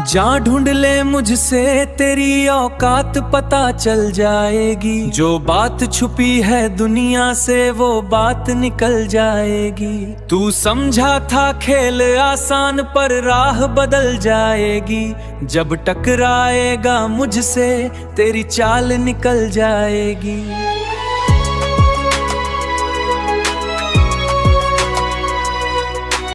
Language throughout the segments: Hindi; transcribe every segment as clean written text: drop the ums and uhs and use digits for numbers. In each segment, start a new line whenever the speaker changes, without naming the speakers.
जा ढूंढ ले मुझसे तेरी औकात पता चल जाएगी। जो बात छुपी है दुनिया से वो बात निकल जाएगी। तू समझा था खेल आसान पर राह बदल जाएगी। जब टकराएगा मुझसे तेरी चाल निकल जाएगी।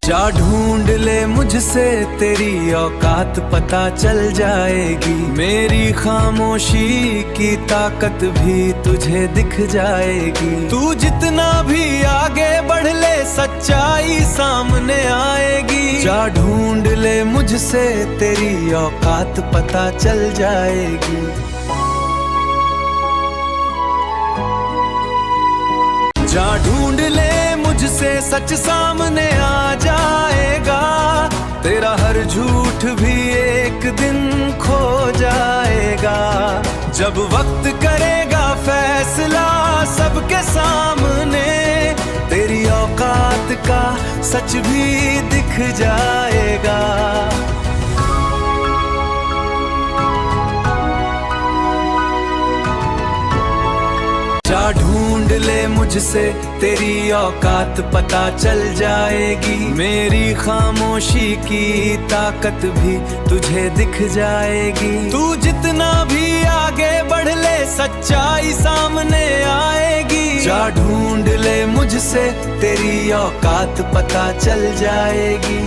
जा ढूंढ ले मुझसे तेरी औकात पता चल जाएगी। मेरी खामोशी की ताकत भी तुझे दिख जाएगी। तू जितना भी आगे बढ़ ले सच्चाई सामने आएगी। जा ढूंढ ले मुझसे तेरी औकात पता चल जाएगी। जा ढूंढ ले मुझसे सच सामने आ जाएगा। तेरा हर झूठ भी एक दिन खो जाएगा। जब वक्त करेगा फैसला सबके सामने तेरी औकात का सच भी दिख जाएगा। जा ढूंढ ले मुझसे तेरी औकात पता चल जाएगी। मेरी खामोशी की ताकत भी तुझे दिख जाएगी। तू जितना भी आगे बढ़ ले सच्चाई सामने आएगी। जा ढूंढ ले मुझसे तेरी औकात पता चल जाएगी।